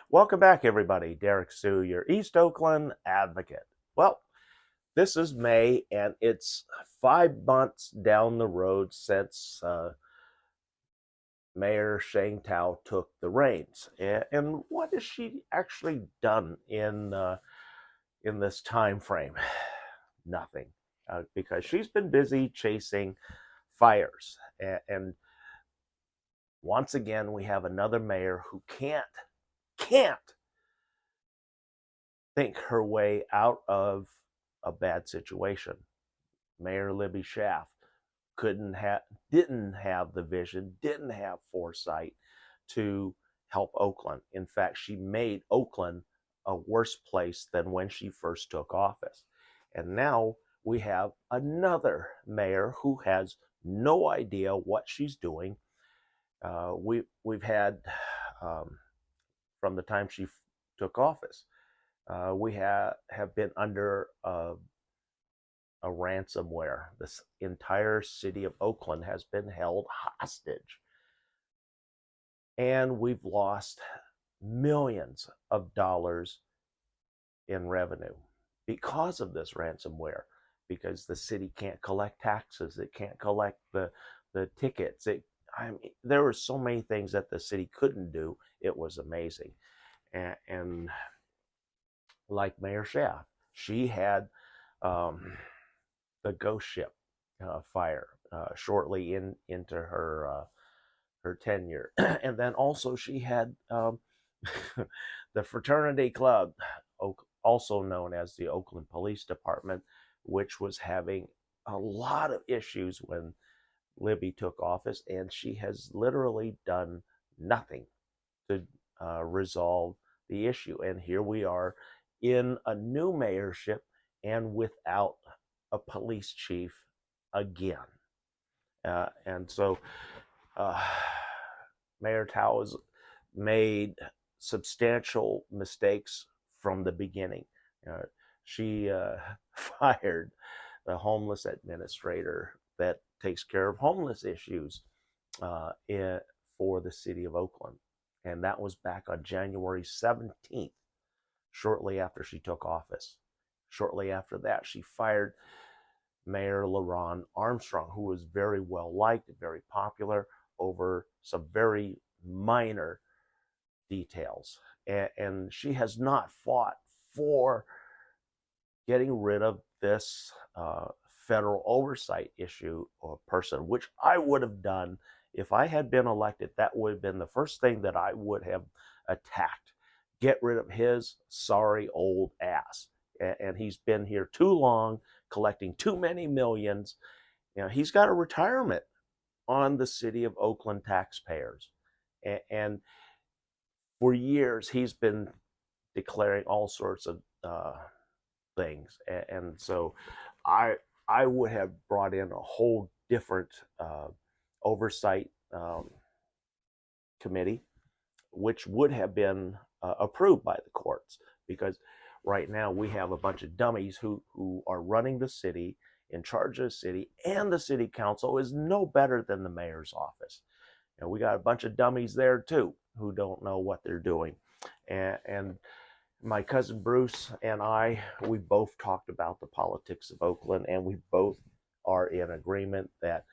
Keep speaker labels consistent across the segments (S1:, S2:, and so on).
S1: Welcome back, everybody. Derek Sue, your East Oakland advocate. Well, this is May, and it's 5 months down the road since Mayor Sheng Tao took the reins. And what has she actually done in this time frame? Nothing, because she's been busy chasing fires. And once again, we have another mayor who can't think her way out of a bad situation. Mayor Libby Schaaf didn't have the vision, didn't have foresight to help Oakland. In fact, she made Oakland a worse place than when she first took office. And now we have another mayor who has no idea what she's doing. We've had from the time she took office, we have been under a ransomware. This entire city of Oakland has been held hostage. And we've lost millions of dollars in revenue because of this ransomware, because the city can't collect taxes, it can't collect the tickets. There were so many things that the city couldn't do. It was amazing. And like Mayor Schaaf, she had the ghost ship fire shortly into her tenure. And then also she had the fraternity club, also known as the Oakland Police Department, which was having a lot of issues when Libby took office, and she has literally done nothing to resolve the issue. And here we are in a new mayorship and without a police chief again. And so Mayor Tao has made substantial mistakes from the beginning. She fired the homeless administrator that takes care of homeless issues for the city of Oakland. And that was back on January 17th, shortly after she took office. Shortly after that, she fired Mayor Laurent Armstrong, who was very well liked and very popular over some very minor details. And she has not fought for getting rid of this federal oversight issue or person, which I would have done if I had been elected. That would have been the first thing that I would have attacked. Get rid of his sorry old ass. And he's been here too long, collecting too many millions. He's got a retirement on the city of Oakland taxpayers. And for years, he's been declaring all sorts of things. And so I would have brought in a whole different oversight committee, which would have been approved by the courts, because right now we have a bunch of dummies who are running the city, in charge of the city, and the city council is no better than the mayor's office. We got a bunch of dummies there too who don't know what they're doing. And my cousin Bruce and we both talked about the politics of Oakland, and we both are in agreement that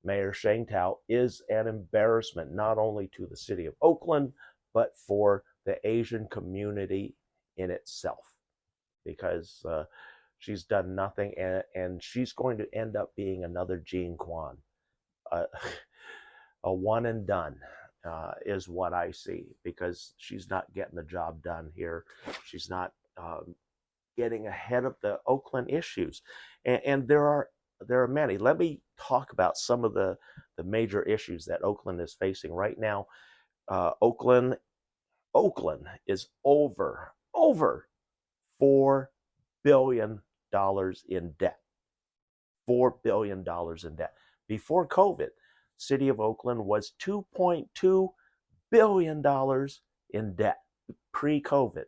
S1: Mayor Sheng Tao is an embarrassment, not only to the city of Oakland, but for the Asian community in itself, because she's done nothing, and she's going to end up being another Jean Quan, a one and done. Is what I see, because she's not getting the job done here. She's not getting ahead of the Oakland issues, and there are many. Let me talk about some of the major issues that Oakland is facing right now. Oakland is over $4 billion in debt. $4 billion in debt. Before COVID, city of Oakland was $2.2 billion in debt pre-COVID.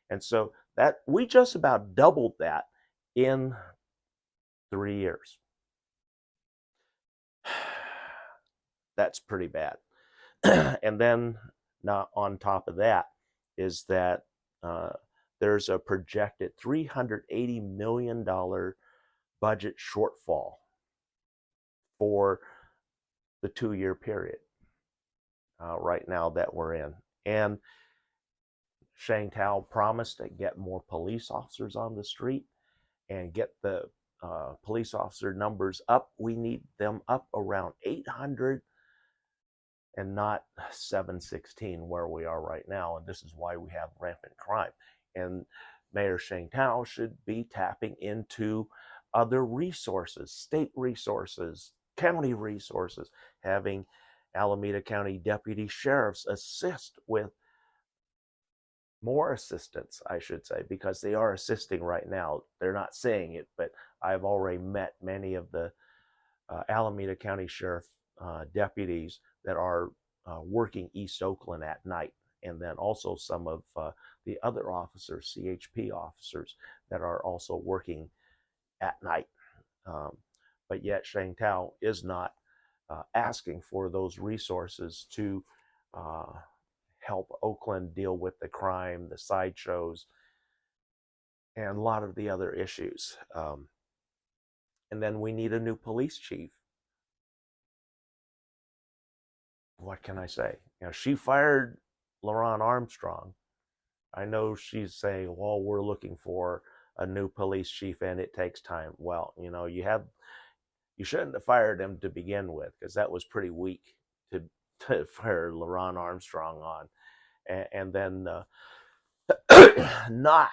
S1: And so that we just about doubled that in 3 years. That's pretty bad. And then, not on top of that, is that uh, there's a projected $380 million budget shortfall for the 2-year period right now that we're in. And Sheng Tao promised to get more police officers on the street and get the police officer numbers up. We need them up around 800 and not 716 where we are right now. And this is why we have rampant crime. And Mayor Sheng Tao should be tapping into other resources, state resources, county resources, having Alameda County deputy sheriffs assist with more assistance, I should say, because they are assisting right now. They're not saying it, but I've already met many of the Alameda County Sheriff deputies that are working East Oakland at night, and then also some of the other officers, CHP officers, that are also working at night. But yet Sheng Tao is not asking for those resources to help Oakland deal with the crime, the sideshows, and a lot of the other issues. And then we need a new police chief. What can I say? She fired Laurent Armstrong. I know she's saying, well, we're looking for a new police chief and it takes time. Well, you shouldn't have fired him to begin with, because that was pretty weak to fire Laurent Armstrong on. And then not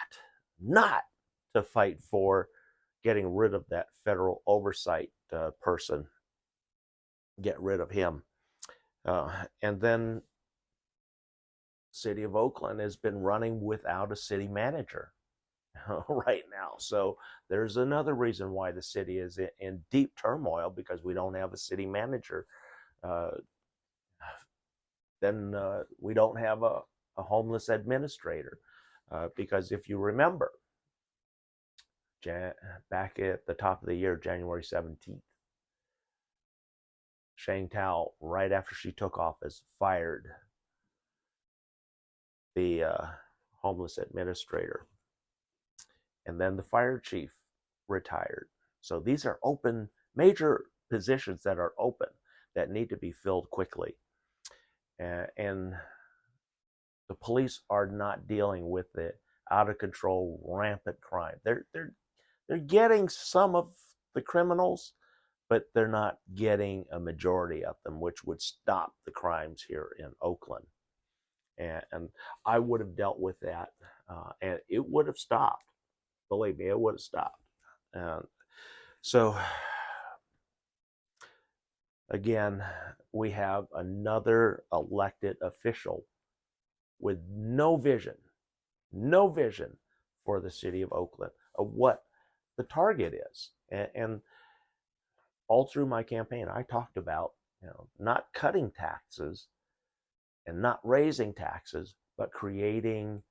S1: to fight for getting rid of that federal oversight person, get rid of him. And then City of Oakland has been running without a city manager right now. So there's another reason why the city is in deep turmoil, because we don't have a city manager. Then we don't have a homeless administrator. Because if you remember, back at the top of the year, January 17th, Sheng Tao, right after she took office, fired the homeless administrator. And then the fire chief retired. So these are open, major positions that are open that need to be filled quickly. And the police are not dealing with the out of control, rampant crime. They're getting some of the criminals, but they're not getting a majority of them, which would stop the crimes here in Oakland. And I would have dealt with that, and it would have stopped. Believe me, it would have stopped. So, again, we have another elected official with no vision for the city of Oakland, of what the target is. And all through my campaign, I talked about, not cutting taxes and not raising taxes, but creating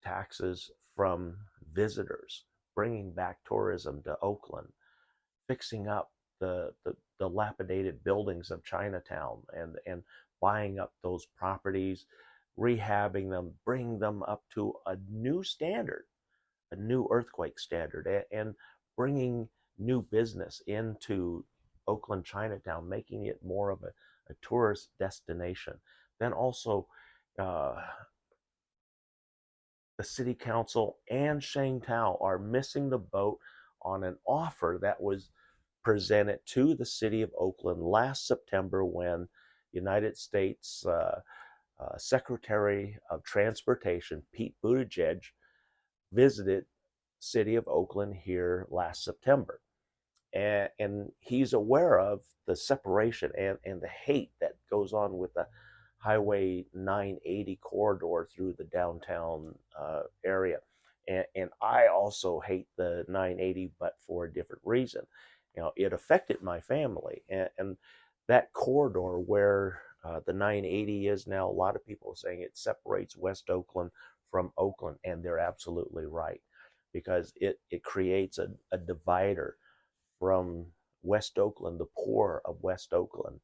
S1: taxes from visitors, bringing back tourism to Oakland, fixing up the dilapidated buildings of Chinatown, and buying up those properties, rehabbing them, bring them up to a new standard, a new earthquake standard, and bringing new business into Oakland Chinatown, making it more of a tourist destination. Then also the city council and Sheng Tao are missing the boat on an offer that was presented to the city of Oakland last September, when United States Secretary of Transportation Pete Buttigieg visited city of Oakland here last September. And he's aware of the separation and the hate that goes on with the Highway 980 corridor through the downtown area. And I also hate the 980, but for a different reason. It affected my family. And that corridor where the 980 is now, a lot of people are saying it separates West Oakland from Oakland, and they're absolutely right, because it creates a divider from West Oakland, the poor of West Oakland,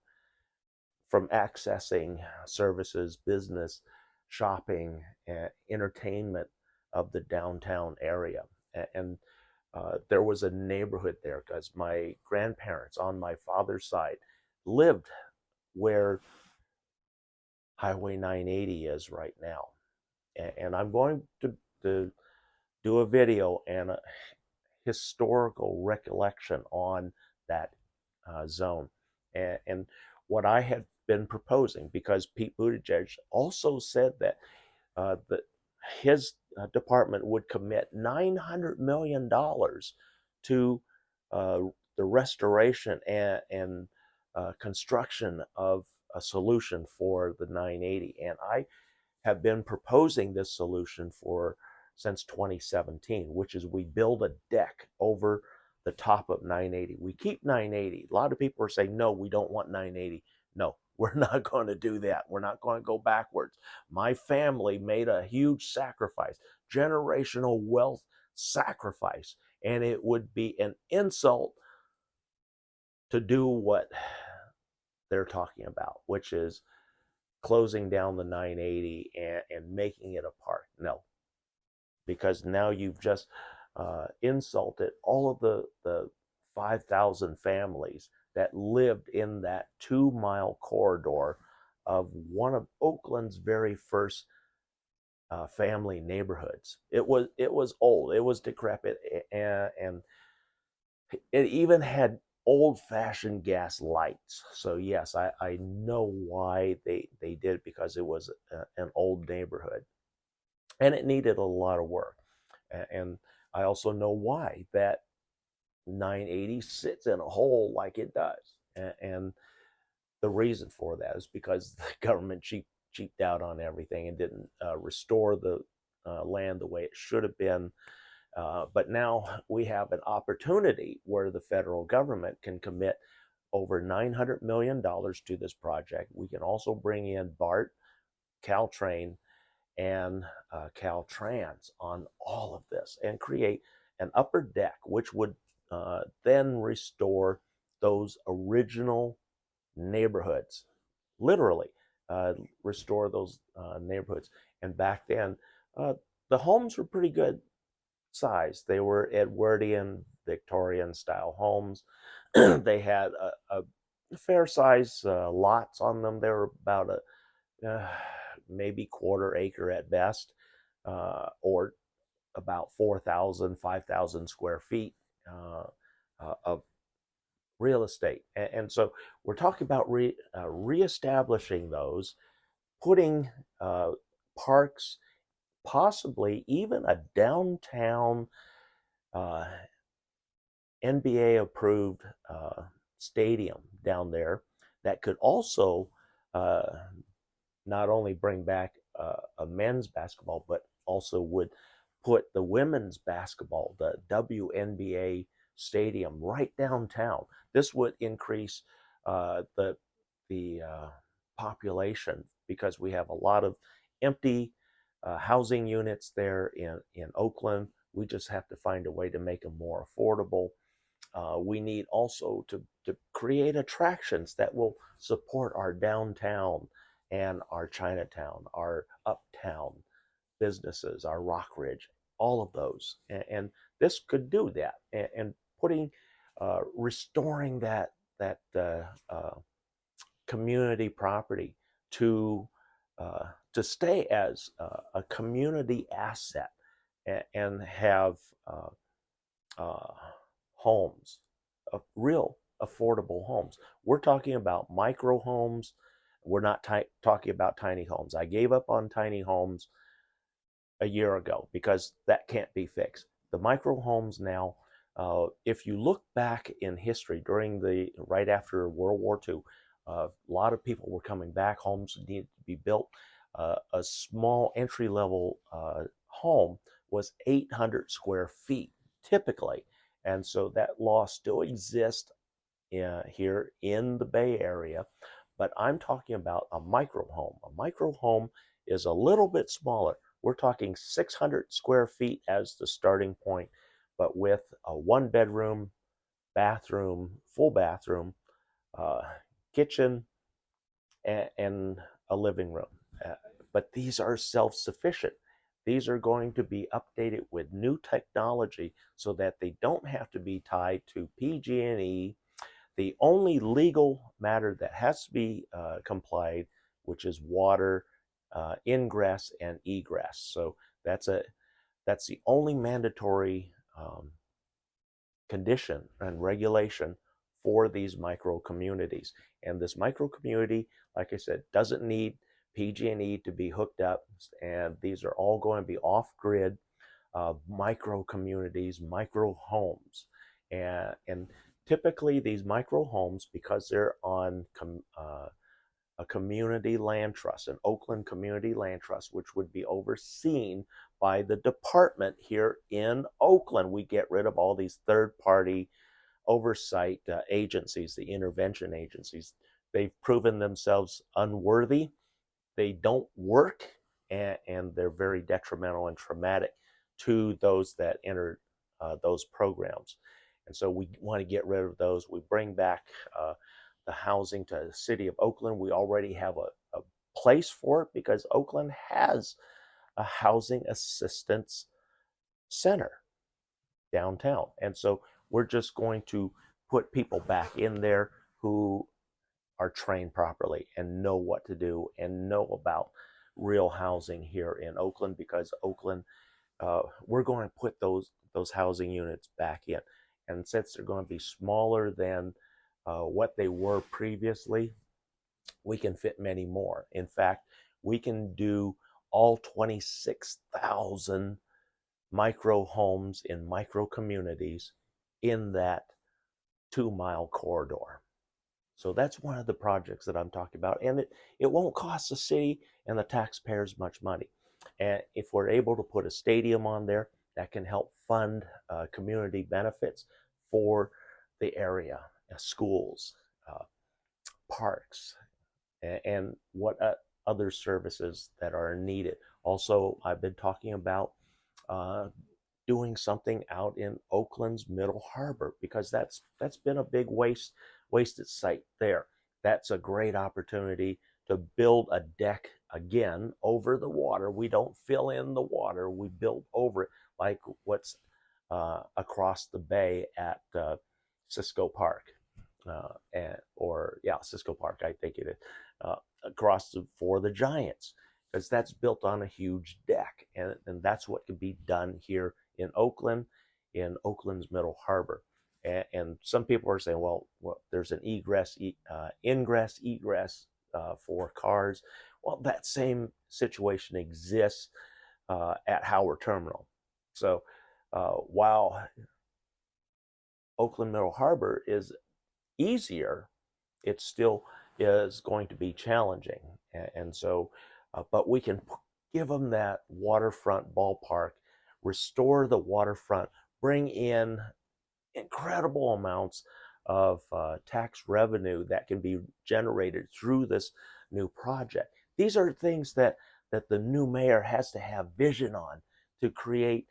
S1: from accessing services, business, shopping, entertainment of the downtown area. And there was a neighborhood there because my grandparents on my father's side lived where Highway 980 is right now. And I'm going to do a video and a historical recollection on that zone. And what I had been proposing, because Pete Buttigieg also said that his department would commit $900 million to uh, the restoration and construction of a solution for the 980. And I have been proposing this solution for since 2017, which is we build a deck over the top of 980. We keep 980. A lot of people are saying, no, we don't want 980. No, we're not going to do that. We're not going to go backwards. My family made a huge sacrifice, generational wealth sacrifice, and it would be an insult to do what they're talking about, which is closing down the 980 and making it a park. No, because now you've just insulted all of the 5,000 families that lived in that 2-mile corridor of one of Oakland's very first family neighborhoods. It was old. It was decrepit, and it even had old-fashioned gas lights. So yes, I know why they did it, because it was an old neighborhood and it needed a lot of work. And I also know why that 980 sits in a hole like it does. And the reason for that is because the government cheaped out on everything and didn't restore the land the way it should have been. But now we have an opportunity where the federal government can commit over $900 million to this project. We can also bring in BART, Caltrain, and Caltrans on all of this and create an upper deck, which would then restore those original neighborhoods, literally restore those neighborhoods. And back then, the homes were pretty good size. They were Edwardian, Victorian style homes. They had a fair size lots on them. They were about maybe quarter acre at best, or about 4,000, 5,000 square feet of real estate. And so we're talking about reestablishing those, putting parks, possibly even a downtown NBA approved stadium down there that could also not only bring back a men's basketball, but also would put the women's basketball, the WNBA Stadium, right downtown. This would increase the population, because we have a lot of empty housing units there in Oakland. We just have to find a way to make them more affordable. We need also to create attractions that will support our downtown and our Chinatown, our uptown businesses, our Rockridge, all of those. And this could do that. And putting, restoring that community property to stay as a community asset, and have homes, real affordable homes. We're talking about micro homes. We're not talking about tiny homes. I gave up on tiny homes a year ago because that can't be fixed. The micro homes now, if you look back in history during right after World War II, a lot of people were coming back. Homes needed to be built. A small entry-level home was 800 square feet typically. And so that law still exists here in the Bay Area. But I'm talking about a micro home. A micro home is a little bit smaller. We're talking 600 square feet as the starting point, but with a 1-bedroom, bathroom, full bathroom, kitchen, and a living room. but these are self-sufficient. These are going to be updated with new technology so that they don't have to be tied to PG&E. The only legal matter that has to be complied, which is water ingress and egress. So that's the only mandatory condition and regulation for these micro communities. And this micro community, like I said, doesn't need PG&E to be hooked up, and these are all going to be off-grid micro communities, micro homes, and typically these micro homes, because they're on a community land trust, an Oakland community land trust, which would be overseen by the department here in Oakland. We get rid of all these third-party oversight agencies, the intervention agencies. They've proven themselves unworthy. They don't work, and they're very detrimental and traumatic to those that enter those programs. And so we want to get rid of those. We bring back the housing to the city of Oakland. We already have a place for it because Oakland has a housing assistance center downtown. And so we're just going to put people back in there who are trained properly and know what to do and know about real housing here in Oakland, because Oakland, we're going to put those housing units back in. And since they're going to be smaller than what they were previously, we can fit many more. In fact, we can do all 26,000 micro homes in micro communities in that 2-mile corridor. So that's one of the projects that I'm talking about. And it won't cost the city and the taxpayers much money. And if we're able to put a stadium on there, that can help fund community benefits for the area, schools, parks, and what other services that are needed. Also, I've been talking about doing something out in Oakland's Middle Harbor, because that's been a big wasted site there. That's a great opportunity to build a deck again over the water. We don't fill in the water, we build over it, like what's across the bay at Cisco Park, Cisco Park, I think it is, for the Giants, because that's built on a huge deck, and that's what could be done here in Oakland, in Oakland's Middle Harbor. And some people are saying, well, there's an ingress, egress for cars. Well, that same situation exists at Howard Terminal. So while Oakland Middle Harbor is easier, it still is going to be challenging. And so, but we can give them that waterfront ballpark, restore the waterfront, bring in incredible amounts of tax revenue that can be generated through this new project. These are things that the new mayor has to have vision on to create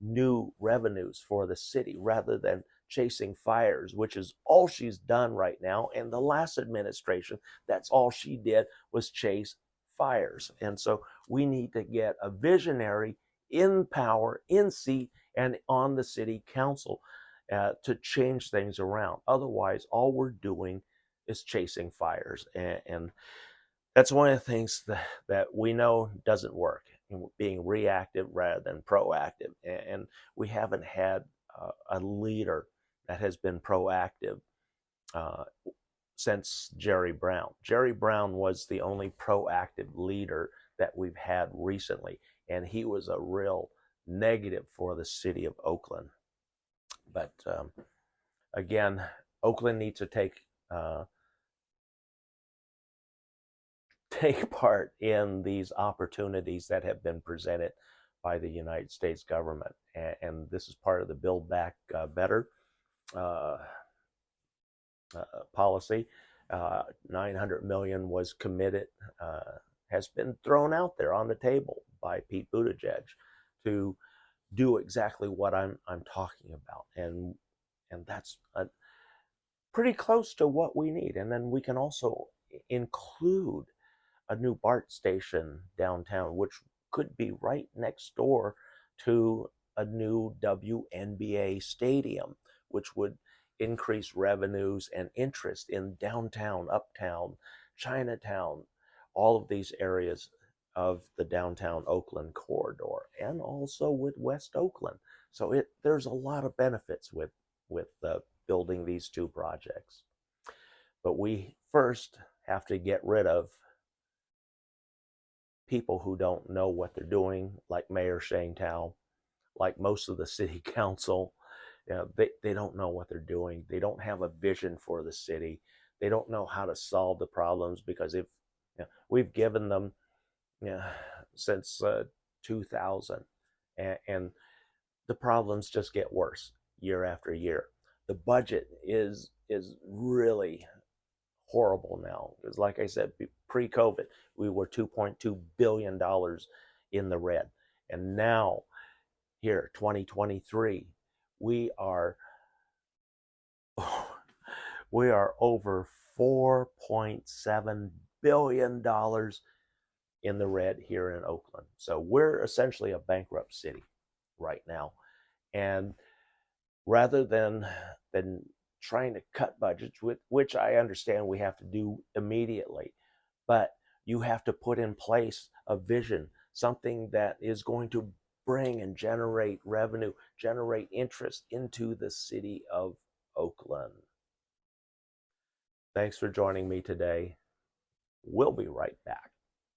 S1: new revenues for the city, rather than chasing fires, which is all she's done right now. And the last administration, that's all she did was chase fires. And so we need to get a visionary in power, in seat, and on the city council to change things around. Otherwise, all we're doing is chasing fires. And that's one of the things that we know doesn't work, being reactive rather than proactive. And we haven't had a leader that has been proactive since Jerry Brown. Jerry Brown was the only proactive leader that we've had recently, and he was a real negative for the city of Oakland. But again, Oakland needs to take part in these opportunities that have been presented by the United States government. And this is part of the Build Back Better policy. $900 million was committed, has been thrown out there on the table by Pete Buttigieg to do exactly what I'm talking about. And that's pretty close to what we need. And then we can also include a new BART station downtown, which could be right next door to a new WNBA Stadium, which would increase revenues and interest in downtown, uptown, Chinatown, all of these areas of the downtown Oakland corridor, and also with West Oakland. So there's a lot of benefits with building these two projects. But we first have to get rid of people who don't know what they're doing, like Mayor Shane Tao, like most of the city council. You know, they don't know what they're doing. They don't have a vision for the city. They don't know how to solve the problems, because if we've given them since 2000, and the problems just get worse year after year. The budget is really horrible now, because like I said, pre-COVID we were $2.2 billion in the red, and now here 2023 we are over $4.7 billion in the red here in Oakland. So we're essentially a bankrupt city right now. And rather than trying to cut budgets, which I understand we have to do immediately, but you have to put in place a vision, something that is going to bring and generate revenue, generate interest into the city of Oakland. Thanks for joining me today. We'll be right back.